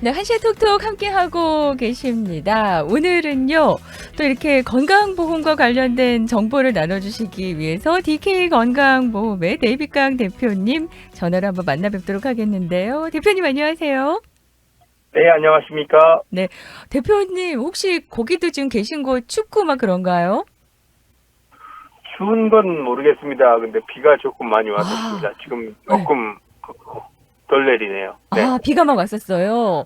네, 한시에 톡톡 함께하고 계십니다. 오늘은요, 또 이렇게 건강보험과 관련된 정보를 나눠주시기 위해서 DK 건강보험의 데이비강 대표님 전화로 한번 만나 뵙도록 하겠는데요. 대표님 안녕하세요. 네, 안녕하십니까. 네, 대표님 혹시 거기도 지금 계신 곳 춥고 막 그런가요? 추운 건 모르겠습니다. 근데 비가 조금 많이 아, 왔었습니다. 지금 네. 조금 덜 내리네요. 네, 비가 막 왔었어요.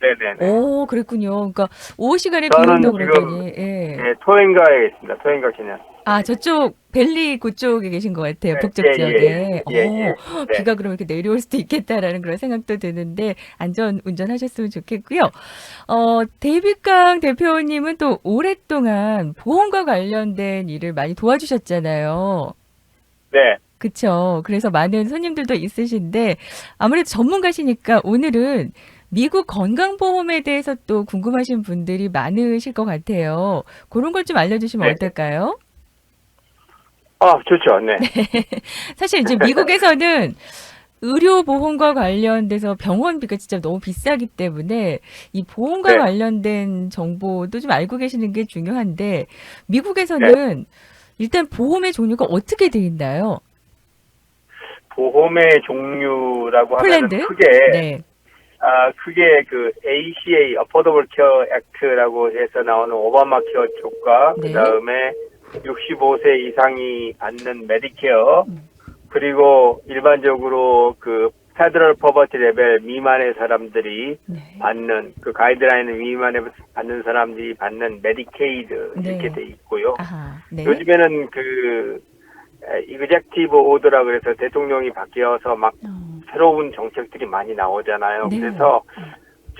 네네네. 오, 그랬군요. 그러니까 오후 시간에 비 저는 온다고 지금 그러더니, 예. 토행가에 있습니다. 토행가 캐년. 저쪽 벨리 그쪽에 계신 것 같아요. 네, 북쪽 예, 예, 지역에. 예, 예. 네, 비가 그럼 이렇게 내려올 수도 있겠다라는 그런 생각도 드는데 안전 운전하셨으면 좋겠고요. 데이비강 대표님은 또 오랫동안 보험과 관련된 일을 많이 도와주셨잖아요. 네, 그쵸. 그래서 많은 손님들도 있으신데 아무래도 전문가시니까 오늘은 미국 건강보험에 대해서 또 궁금하신 분들이 많으실 것 같아요. 그런 걸 좀 알려주시면 네. 어떨까요? 좋죠. 네, 사실 이제 미국에서는 의료보험과 관련돼서 병원비가 진짜 너무 비싸기 때문에 이 보험과 네, 관련된 정보도 좀 알고 계시는 게 중요한데 네. 미국에서는 일단 보험의 종류가 어떻게 돼 있나요? 보험의 종류라고 하면은 폴란드? 크게, 네. 크게 그 ACA, Affordable Care Act라고 해서 나오는 오바마 케어 쪽과, 그 네. 다음에 65세 이상이 받는 메디케어, 그리고 일반적으로 그 페더럴 퍼버티 레벨 미만의 사람들이 네. 받는 그 가이드라인 미만에 받는 사람들이 받는 메디케이드 이렇게 네. 돼 있고요. 아하. 네. 요즘에는 그 이그젝티브 오더라 그래서 대통령이 바뀌어서 막 어, 새로운 정책들이 많이 나오잖아요. 네. 그래서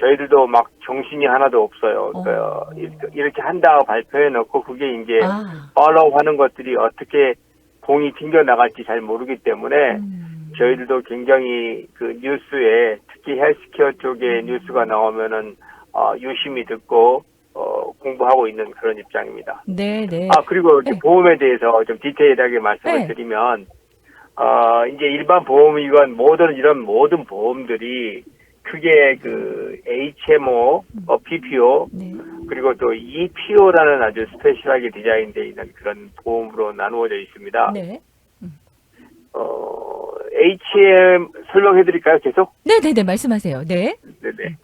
저희들도 막 정신이 하나도 없어요. 어. 이렇게 한다 발표해 놓고 그게 이제 아. 팔로우 하는 것들이 어떻게 공이 튕겨 나갈지 잘 모르기 때문에 음. 저희들도 굉장히 그 뉴스에 특히 헬스케어 쪽에 뉴스가 나오면은 유심히 듣고 공부하고 있는 그런 입장입니다. 네, 네. 그리고 이제 네. 보험에 대해서 좀 디테일하게 말씀을 네. 드리면 이제 일반 보험이건 이런 모든 보험들이 크게 그 HMO, PPO, 네. 그리고 또 EPO라는 아주 스페셜하게 디자인되어 있는 그런 보험으로 나누어져 있습니다. 네. HM 설명해 드릴까요? 계속? 네네네. 말씀하세요. 네. 네네.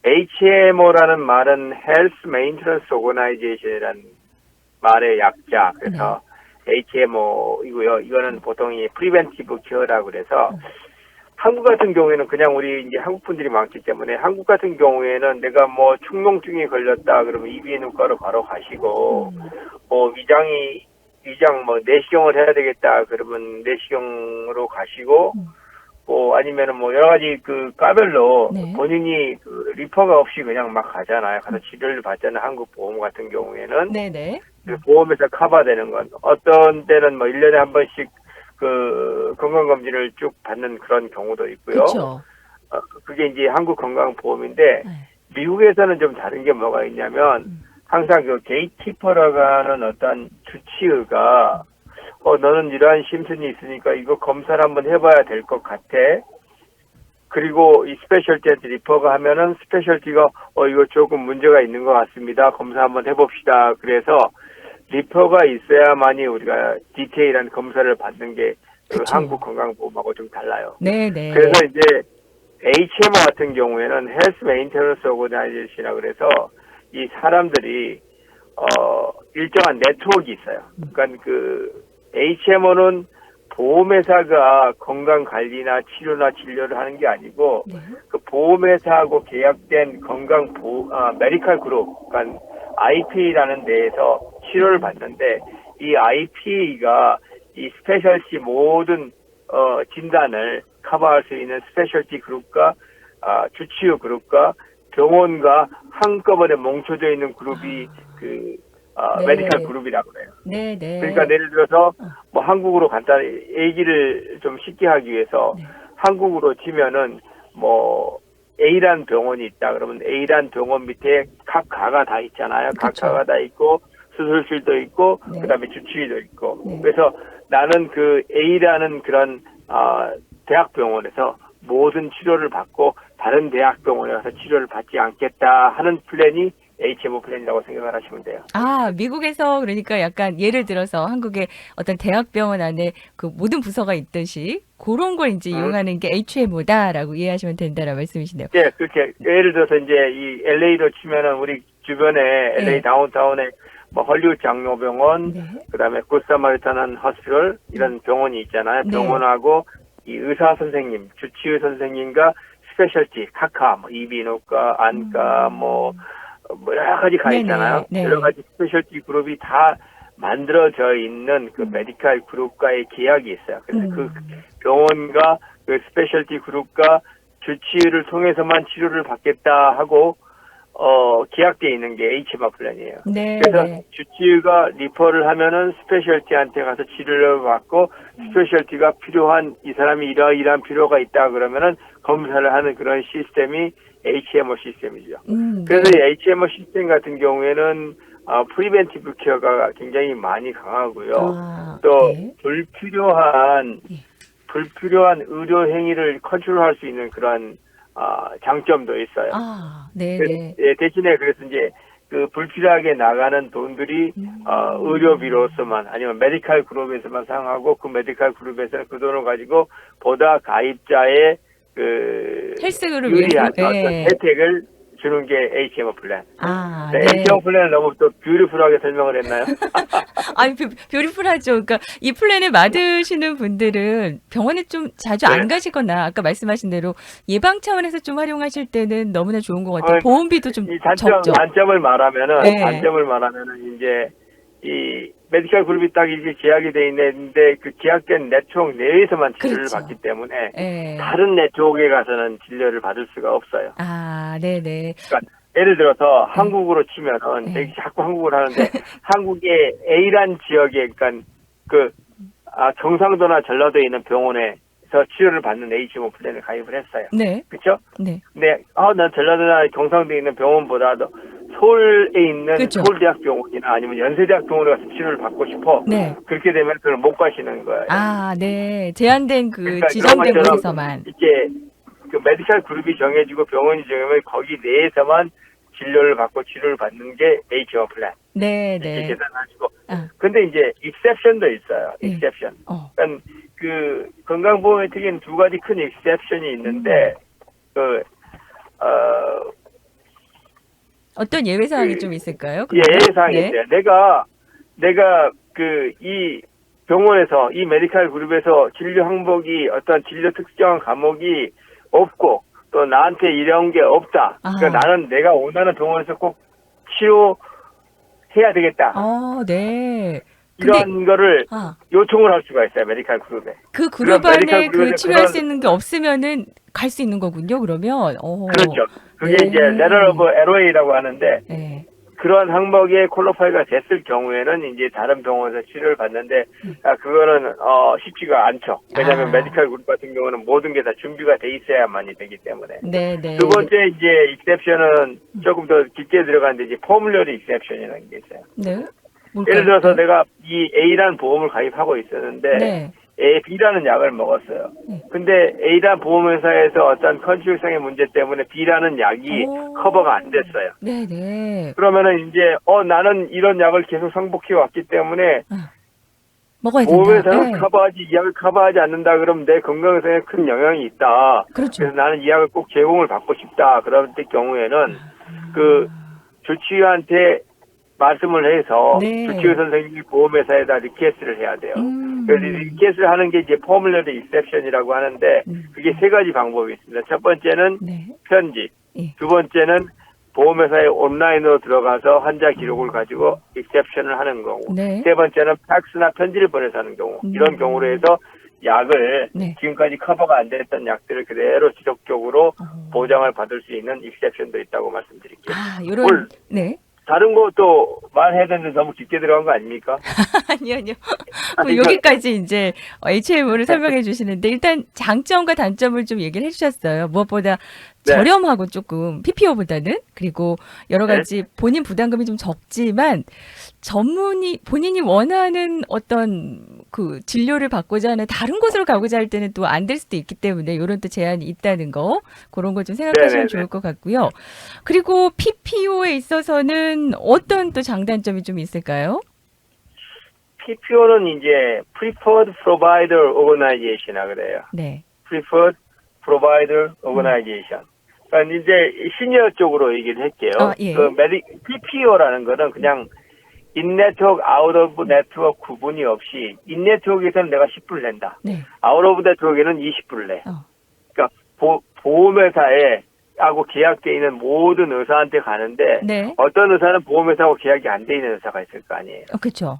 HMO라는 말은 Health Maintenance Organization이라는 말의 약자. 네. 그래서 HMO이고요. 이거는 보통 이 Preventive Care라고 그래서 한국 같은 경우에는 그냥 우리 이제 한국 분들이 많기 때문에 한국 같은 경우에는 내가 뭐 축농증에 걸렸다 그러면 이비인후과로 바로 가시고 위장 뭐 내시경을 해야 되겠다 그러면 내시경으로 가시고 아니면은 뭐 여러 가지 그 과별로 네. 본인이 그 리퍼가 없이 그냥 막 가잖아요. 가서 치료를 받잖아요. 한국 보험 같은 경우에는 네네. 그 보험에서 커버되는 건 어떤 때는 뭐 1년에 한 번씩 그 건강검진을 쭉 받는 그런 경우도 있고요. 그쵸. 그게 이제 한국 건강보험인데 네. 미국에서는 좀 다른 게 뭐가 있냐면 항상 그 게이트키퍼라고 하는 어떤 주치의가 너는 이러한 심슨이 있으니까 이거 검사를 한번 해봐야 될 것 같아. 그리고 이 스페셜티한테 리퍼가 하면은 스페셜티가 이거 조금 문제가 있는 것 같습니다. 검사 한번 해봅시다. 그래서 리퍼가 있어야만이 우리가 디테일한 검사를 받는 게 그 한국 그쵸. 건강보험하고 좀 달라요. 네네. 그래서 이제 HMO 같은 경우에는 헬스 메인테너스 오거나이제이션이라고 그래서 이 사람들이 일정한 네트워크가 있어요. 그러니까 그 HMO는 보험회사가 건강 관리나 치료나 진료를 하는 게 아니고 네. 그 보험회사하고 계약된 메디컬 그룹, 그러니까 IPA라는 데에서 치료를 받는데 이 IPA가 이 스페셜티 모든 진단을 커버할 수 있는 스페셜티 그룹과 주치의 그룹과 병원과 한꺼번에 뭉쳐져 있는 그룹이 그 메디컬 네. 그룹이라고 그래요. 그러니까 네네. 예를 들어서 뭐 한국으로 간단히 얘기를 좀 쉽게 하기 위해서 네. 한국으로 치면은 뭐 A란 병원이 있다 그러면 A란 병원 밑에 각 가가 다 있잖아요. 각 그쵸. 가가 다 있고 수술실도 있고 네. 그다음에 주치의도 있고 네. 그래서 나는 그 A라는 그런 대학병원에서 모든 치료를 받고 다른 대학병원에 가서 치료를 받지 않겠다 하는 플랜이 HMO 플랜이라고 생각을 하시면 돼요. 아, 미국에서 그러니까 약간 예를 들어서 한국의 어떤 대학병원 안에 그 모든 부서가 있듯이 그런 걸 이제 이용하는 게 HMO다라고 이해하시면 된다라는 말씀이시네요. 예, 그렇게 예를 들어서 이제 이 LA로 치면은 우리 주변에 LA 네. 다운타운에 뭐 헐리우드 장로병원, 네. 그다음에 굿사마리탄 호스피털 이런 병원이 있잖아요. 네. 병원하고 이 의사 선생님, 주치의 선생님과 스페셜티, 카카, 뭐 이비인후과, 안과, 뭐 여러 가지 가 네네. 있잖아요. 네. 여러 가지 스페셜티 그룹이 다 만들어져 있는 그 메디컬 그룹과의 계약이 있어요. 그래서 그 병원과 그 스페셜티 그룹과 주치의를 통해서만 치료를 받겠다 하고 계약돼 있는 게 HMO 플랜이에요. 네. 그래서 네. 주치의가 리퍼를 하면은 스페셜티한테 가서 치료를 받고 스페셜티가 필요한 이 사람이 이러이러한 필요가 있다 그러면은 검사를 하는 그런 시스템이 HMO 시스템이죠. 그래서 네. 이 HMO 시스템 같은 경우에는 프리벤티브 케어가 굉장히 많이 강하고요. 아, 또 네. 불필요한 의료 행위를 컨트롤할 수 있는 그런 장점도 있어요. 아, 네네. 예, 대신에 그래서 이제 그 불필요하게 나가는 돈들이 의료비로서만 아니면 메디컬 그룹에서만 사용하고 그 메디컬 그룹에서는 그 돈을 가지고 보다 가입자의 그 헬스그룹 유리한 위해서, 어떤 예. 혜택을 주는 게 HMO 플랜. 아, 네, 네. HMO 플랜을 너무 또 뷰티풀하게 설명을 했나요? 아니, 뷰티풀하죠. 그러니까 이 플랜을 받으시는 분들은 병원에 좀 자주 안 네. 가시거나 아까 말씀하신 대로 예방 차원에서 좀 활용하실 때는 너무나 좋은 것 같아요. 어, 보험비도 좀 이 적죠. 단점을 말하면은 네. 이제 이 메디컬 그룹이 딱 이렇게 계약이 돼 있는데 그 계약된 네트워크 내에서만 치료를 그렇죠. 받기 때문에 예. 다른 네트워크에 가서는 진료를 받을 수가 없어요. 아, 네네. 그러니까 예를 들어서 한국으로 치면은 네. 자꾸 한국을 하는데 한국의 A란 지역에 그러니까 그 경상도나 전라도에 있는 병원에서 치료를 받는 HMO 플랜을 가입을 했어요. 네. 그렇죠? 네. 네, 난 전라도나 경상도에 있는 병원보다도 서울에 있는 그렇죠. 서울대학병원이나 아니면 연세대학병원에 가서 치료를 받고 싶어. 네. 그렇게 되면 그걸 못 가시는 거예요. 아, 네. 제한된 그 그러니까 지정된 그런 것처럼 곳에서만. 이렇게 그 메디컬 그룹이 정해지고 병원이 정해지면 거기 내에서만 진료를 받고 치료를 받는 게 HMO 플랜. 네, 이렇게 네. 계산하시고. 아, 근데 이제 익셉션도 있어요. 예. 익셉션. 어. 그러니까 그 건강보험의 특이는 두 가지 큰 익셉션이 있는데 어떤 예외 사항이 좀 있을까요? 예외사항이 네. 있어요. 내가 그 이 병원에서 이 메디컬 그룹에서 진료 항목이 어떤 진료 특정 과목이 없고 또 나한테 이런 게 없다. 그러니까 나는 내가 원하는 병원에서 꼭 치료해야 되겠다. 네. 근데 이런 거를 요청을 할 수가 있어요. 메디컬 그룹에. 그 그룹 그런 안에 메디컬 그 그룹에서 치료할 수 있는 게 없으면은 갈 수 있는 거군요. 그러면. 그렇죠. 그게 네. 이제 Letter of LOA라고 하는데 네. 그런 항목에 퀄리파이가 됐을 경우에는 이제 다른 병원에서 치료를 받는데 그거는 쉽지가 않죠. 왜냐하면 메디컬 그룹 같은 경우는 모든 게 다 준비가 돼 있어야만이 되기 때문에. 네, 네. 두 번째 이제 익셉션은 조금 더 깊게 들어가는데 이제 포뮬러리 익셉션이라는 게 있어요. 네. 예를 들어서 내가 이 A라는 보험을 가입하고 있었는데 네. B라는 약을 먹었어요. 근데 A라는 보험회사에서 어떤 컨트롤상의 문제 때문에 B라는 약이 커버가 안 됐어요. 네네. 그러면은 이제 나는 이런 약을 계속 상복해 왔기 때문에 먹어야 된다. 보험회사는 네. 이 약을 커버하지 않는다 그러면 내 건강상에 큰 영향이 있다. 그렇죠. 그래서 나는 이 약을 꼭 제공을 받고 싶다. 그럴 때 경우에는 그 주치의한테 말씀을 해서 네. 주치의 선생님이 보험회사에다 리퀘스트를 해야 돼요. 그래서 리퀘스트를 하는 게 이제 포뮬러리 익셉션이라고 하는데 그게 세 가지 방법이 있습니다. 첫 번째는 네. 편지, 예. 두 번째는 보험회사에 온라인으로 들어가서 환자 기록을 가지고 익셉션을 하는 경우, 네. 세 번째는 팩스나 편지를 보내서 하는 경우, 이런 경우로 해서 약을 네. 지금까지 커버가 안 됐던 약들을 그대로 지속적으로 보장을 받을 수 있는 익셉션도 있다고 말씀드릴게요. 요런, 네. 다른 것도 말해야 되는데 너무 깊게 들어간 거 아닙니까? 아니요, 아니요. 아니, 여기까지 이제 HMO를 설명해 주시는데 일단 장점과 단점을 좀 얘기를 해주셨어요. 무엇보다 네. 저렴하고 조금 PPO보다는 그리고 여러 네. 가지 본인 부담금이 좀 적지만 본인이 원하는 어떤 그 진료를 받고자 하는 다른 곳으로 가고자 할 때는 또 안 될 수도 있기 때문에 이런 또 제한이 있다는 거 그런 거 좀 생각하시면 네네네. 좋을 것 같고요. 그리고 PPO에 있어서는 어떤 또 장단점이 좀 있을까요? PPO는 이제 Preferred Provider Organization이라 그래요. 네. Preferred Provider Organization. 그러니까 이제 시니어 쪽으로 얘기를 할게요. 아, 예. PPO라는 거는 그냥 인네트워크, 아웃 오브 네트워크 구분이 없이 인네트워크에서는 내가 10불 낸다. 네. 아웃 오브 네트워크에는 20불 내. 어. 그러니까 보험회사에 하고 계약돼 있는 모든 의사한테 가는데 네. 어떤 의사는 보험회사하고 계약이 안 돼 있는 의사가 있을 거 아니에요. 그렇죠.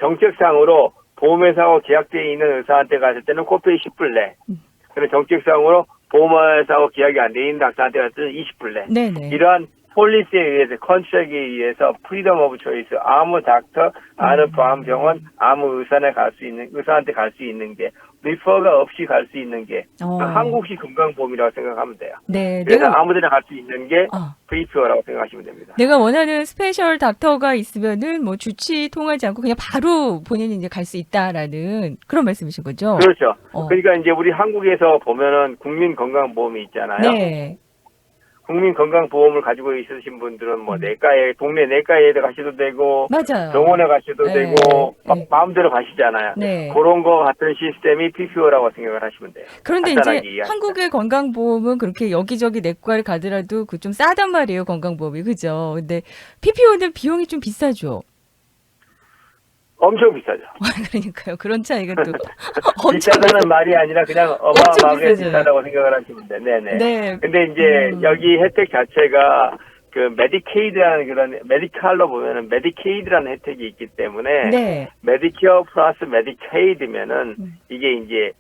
정책상으로 보험회사하고 계약돼 있는 의사한테 갔을 때는 코페이 10불 내. 그리고 정책상으로 보험회사하고 계약이 안 돼 있는 의사한테 갔을 때는 20불 내. 네네. 이러한 폴리시에 의해서 컨트랙에 의해서 프리덤 오브 초이스 아무 닥터 아무 보험병원 아무 의사한테 갈 수 있는 게 리퍼가 없이 갈 수 있는 게 한국식 건강보험이라고 생각하면 돼요. 네, 그래서 아무데나 갈 수 있는 게 어. PPO라고 생각하시면 됩니다. 내가 원하는 스페셜 닥터가 있으면은 뭐 주치 통하지 않고 그냥 바로 본인이 이제 갈 수 있다라는 그런 말씀이신 거죠? 그렇죠. 어. 그러니까 이제 우리 한국에서 보면은 국민건강보험이 있잖아요. 네. 국민건강보험을 가지고 있으신 분들은 뭐 내과에 동네 내과에 가셔도 되고 맞아요. 병원에 가셔도 네, 되고 막 네. 마음대로 가시잖아요. 네. 그런 거 같은 시스템이 PPO라고 생각을 하시면 돼요. 그런데 간단하게 이제 이해하시면. 한국의 건강보험은 그렇게 여기저기 내과를 가더라도 그 좀 싸단 말이에요, 건강보험이. 그죠? 근데 PPO는 비용이 좀 비싸죠. 엄청 비싸죠. 그러니까요. 그런 차이가 또 엄청 비싸다는 말이 아니라 그냥 엄청 어마어마하게 비싸죠. 비싸다고 생각을 하시면 돼요. 네네. 네. 근데 이제 여기 혜택 자체가 그 메디케이드라는 그런 메디칼로 보면은 메디케이드라는 혜택이 있기 때문에 네. 메디케어 플러스 메디케이드면은 이게 이제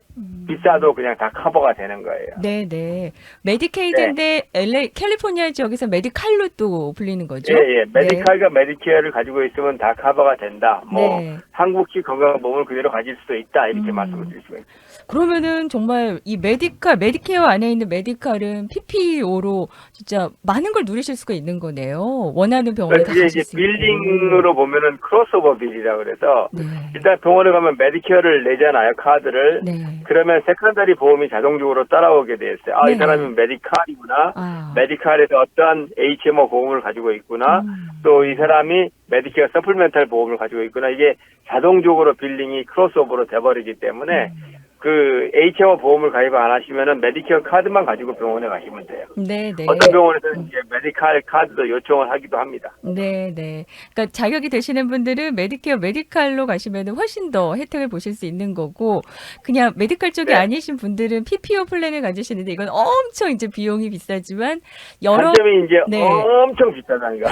비싸도 그냥 다 커버가 되는 거예요. 네, 네. 메디케이드인데 LA 캘리포니아 지역에서 메디칼로 또 불리는 거죠? 예, 예. 메디칼과 메디케어를 가지고 있으면 다 커버가 된다. 뭐 네. 한국식 건강보험을 그대로 가질 수도 있다. 이렇게 말씀을 드릴 수가 있습니다. 그러면은 정말 이 메디케어 안에 있는 메디칼은 PPO로 진짜 많은 걸 누리실 수가 있는 거네요. 원하는 병원에 다 그게 가실 이제 수 있고. 빌딩으로 보면은 크로스오버 빌이라 그래서 네. 일단 병원에 가면 메디케어를 내잖아요. 카드를. 네. 그러면 세컨더리 보험이 자동적으로 따라오게 돼 있어요. 아, 네. 이 사람은 메디칼이구나. 아. 메디칼에서 어떠한 HMO 보험을 가지고 있구나. 또 이 사람이 메디케어 서플멘탈 보험을 가지고 있구나. 이게 자동적으로 빌링이 크로스오버로 돼버리기 때문에 그 HMO 보험을 가입 안 하시면은 메디케어 카드만 가지고 병원에 가시면 돼요. 네, 네. 어떤 병원에서는 이제 메디칼 카드도 요청을 하기도 합니다. 네, 네. 그러니까 자격이 되시는 분들은 메디케어 메디칼로 가시면 훨씬 더 혜택을 보실 수 있는 거고 그냥 메디칼 쪽이 네. 아니신 분들은 PPO 플랜을 가지시는데 이건 엄청 이제 비용이 비싸지만 여러 단점이 이제 네. 엄청 비싸다는 거.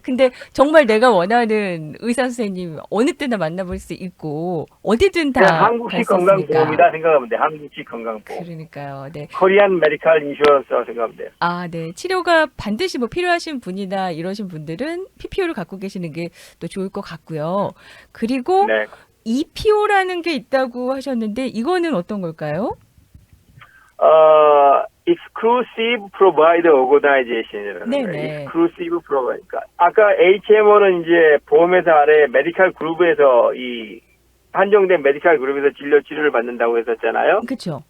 근데 정말 내가 원하는 의사 선생님 어느 때나 만나볼 수 있고 어디든 다 그냥 한국식 갈 수 있으니까. 건강보험이다 생각하면 돼. 한국식 건강보험. 그러니까요. 네. 코리안 메디칼 인슈런스라고 생각하면 돼요. 아, 네. 치료가 반드시 뭐 필요하신 분이나 이러신 분들은 PPO를 갖고 계시는 게 또 좋을 것 같고요. 그리고 네. EPO라는 게 있다고 하셨는데 이거는 어떤 걸까요? Exclusive Provider Organization이라는 네네. 거예요. Exclusive Provider. 그러니까 아까 HMO는 이제 보험회사 아래 메디칼 그룹에서 이 한정된 메디칼 그룹에서 치료를 받는다고 했었잖아요. 그렇죠.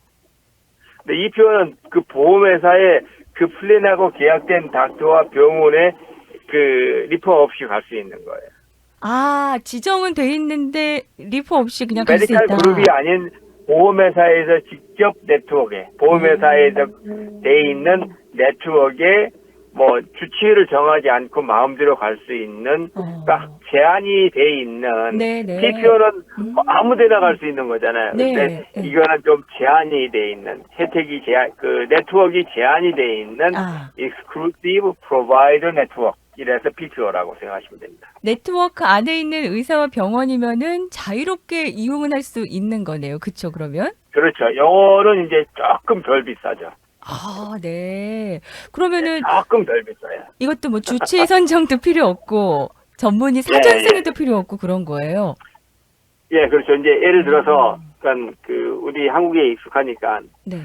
근데 EPO는 그 보험회사의 그 플랜하고 계약된 닥터와 병원에 그 리퍼 없이 갈 수 있는 거예요. 아, 지정은 돼 있는데 리포 없이 그냥 갈 수 메디칼 있다. 그룹이 아닌 보험회사에서 직접 네트워크에 보험회사에서 돼 있는 네트워크에 뭐 주치의를 정하지 않고 마음대로 갈 수 있는 그러니까 제한이 돼 있는 네네. PPO는 아무데나 갈 수 있는 거잖아요. 네. 근데 이거는 좀 제한이 돼 있는 혜택이 그 네트워크가 제한이 돼 있는 Exclusive Provider Network. 이래서 PPO라고 생각하시면 됩니다. 네트워크 안에 있는 의사와 병원이면은 자유롭게 이용은 할 수 있는 거네요. 그렇죠? 그러면? 그렇죠. 영어는 이제 조금 덜 비싸죠. 아, 네. 그러면은 조금 덜 비싸요. 이것도 뭐 주치의 선정도 필요 없고 전문의 사전 예, 예. 승인도 필요 없고 그런 거예요. 예, 그렇죠. 이제 예를 들어서, 그러니까 우리 한국에 익숙하니까, 네.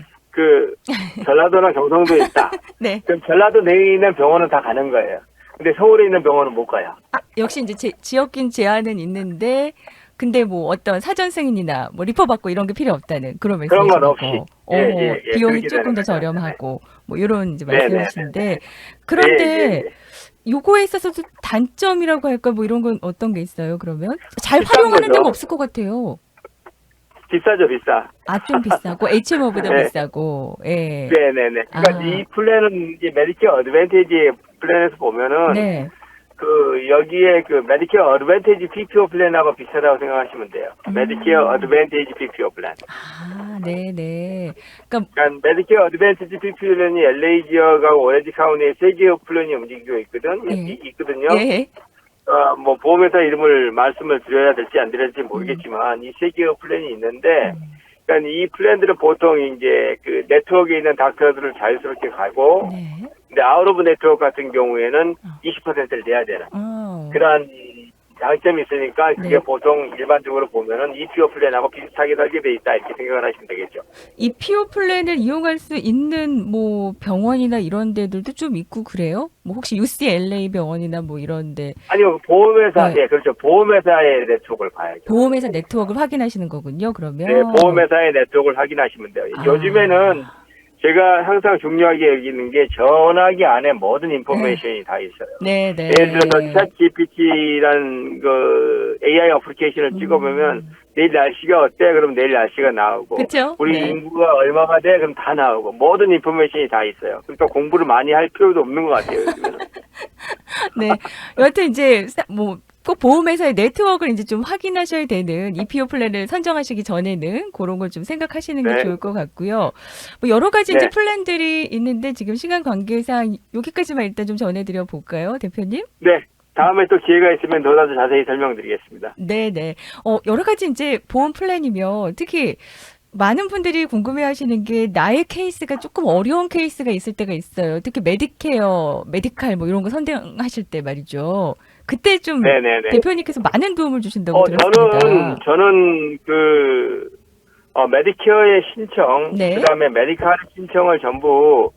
전라도나 경상도에 있다. 네. 그럼 전라도 내에 있는 병원은 다 가는 거예요. 근데 서울에 있는 병원은 못 가요. 아, 역시 이제 지역인 제한은 있는데 근데 뭐 어떤 사전 승인이나 뭐 리퍼 받고 이런 게 필요 없다는 그런 그런 건 말씀이신 없이. 거. 예, 예, 예. 비용이 그렇게 조금 되는 더 거죠. 저렴하고 뭐 이런 이제 네, 네, 네. 말씀이신데 예, 그런데 예, 예. 요거에 있어서도 단점이라고 할까 뭐 이런 건 어떤 게 있어요? 그러면 잘 비싼 활용하는 거죠. 데가 없을 것 같아요. 비싸죠, 비싸. 아, 좀 비싸고 HMO보다 네. 비싸고. 예. 네네네. 그러니까 아. 이 플랜은 이제 메디케어 어드밴티지 플랜에서 보면은 네. 여기에 메디케어 어드밴티지 PPO 플랜하고 비슷하다고 생각하시면 돼요. 메디케어 어드밴티지 PPO 플랜. 아, 네, 네. 그러니까 그러니까 메디케어 어드밴티지 PPO 플랜이 LA 지역하고 오렌지 카운티에 세 개의 플랜이 움직이고 예. 있거든요. 예. 뭐 보험회사 이름을 말씀을 드려야 될지 안 드려야 될지 모르겠지만 이 세 개의 플랜이 있는데 그러니까 이 플랜들은 보통 이제 네트워크에 있는 닥터들을 자유스럽게 가고 네. 근데 아웃 오브 네트워크 같은 경우에는 20%를 내야 되는 어. 그러한 장점이 있으니까 그게 네. 보통 일반적으로 보면은 EPO 플랜하고 비슷하게 설계되어 있다 이렇게 생각을 하시면 되겠죠. 이 피오 플랜을 이용할 수 있는 뭐 병원이나 이런 데들도 좀 있고 그래요? 뭐 혹시 UCLA 병원이나 뭐 이런데 아니요 보험회사 네. 예 그렇죠 보험회사의 네트워크를 봐야죠. 보험회사 네트워크를 확인하시는 거군요. 그러면 네, 보험회사의 네트워크를 확인하시면 돼요. 아. 요즘에는 제가 항상 중요하게 여기는 게 전화기 안에 모든 인포메이션이 다 있어요. 네, 네. 예를 들어서 챗 GPT라는 AI 어플리케이션을 찍어보면 내일 날씨가 어때? 그럼 내일 날씨가 나오고 그쵸? 우리 네. 인구가 얼마가 돼? 그럼 다 나오고 모든 인포메이션이 다 있어요. 그러니까 공부를 많이 할 필요도 없는 것 같아요. 요즘에는. 네. 여하튼 이제 뭐 꼭 보험회사의 네트워크를 이제 좀 확인하셔야 되는 EPO 플랜을 선정하시기 전에는 그런 걸 좀 생각하시는 게 네. 좋을 것 같고요. 뭐 여러 가지 이제 네. 플랜들이 있는데 지금 시간 관계상 여기까지만 일단 좀 전해드려 볼까요, 대표님? 네. 다음에 또 기회가 있으면 더 자세히 설명드리겠습니다. 네네. 여러 가지 이제 보험 플랜이면 특히 많은 분들이 궁금해 하시는 게 나의 케이스가 조금 어려운 케이스가 있을 때가 있어요. 특히 메디케어, 메디칼 뭐 이런 거 선택하실 때 말이죠. 그때 좀 네네네. 대표님께서 많은 도움을 주신다고 들었습니다. 저는 메디케어의 신청, 네. 그다음에 메디칼 신청을 전부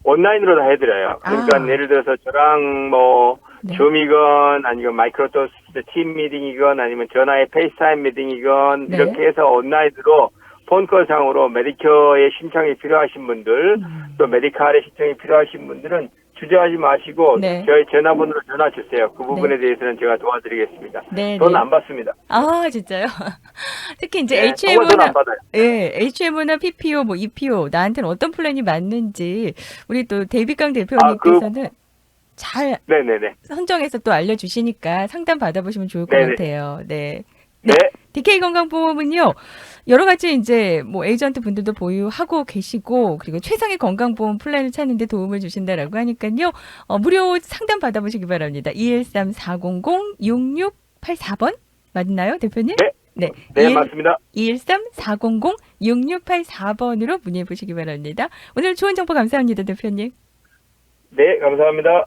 온라인으로 다 해드려요. 그러니까 아. 예를 들어서 저랑 뭐 네. 줌이건 아니면 마이크로소프트 팀 미팅이건 아니면 전화의 페이스타임 미팅이건 네. 이렇게 해서 온라인으로 폰콜상으로 메디케어의 신청이 필요하신 분들 또 메디칼의 신청이 필요하신 분들은 주저하지 마시고 네. 저희 전화번호로 전화 주세요. 그 부분에 대해서는 제가 도와드리겠습니다. 네, 돈 네. 안 받습니다. 아, 진짜요? 특히 이제 네, 정말 돈 안 HMO나 받아요. HMO나 PPO, 뭐 EPO 나한테는 어떤 플랜이 맞는지 우리 또 데이비강 대표님께서는 잘 네네네. 선정해서 또 알려주시니까 상담 받아보시면 좋을 것 네네. 같아요. 네. 네. DK 건강보험은요, 여러 가지 이제 뭐 에이전트 분들도 보유하고 계시고, 그리고 최상의 건강보험 플랜을 찾는데 도움을 주신다라고 하니까요, 무료 상담 받아보시기 바랍니다. 213-400-6684번? 맞나요, 대표님? 네. 네. 네, 맞습니다. 213-400-6684번으로 문의해 보시기 바랍니다. 오늘 좋은 정보 감사합니다, 대표님. 네, 감사합니다.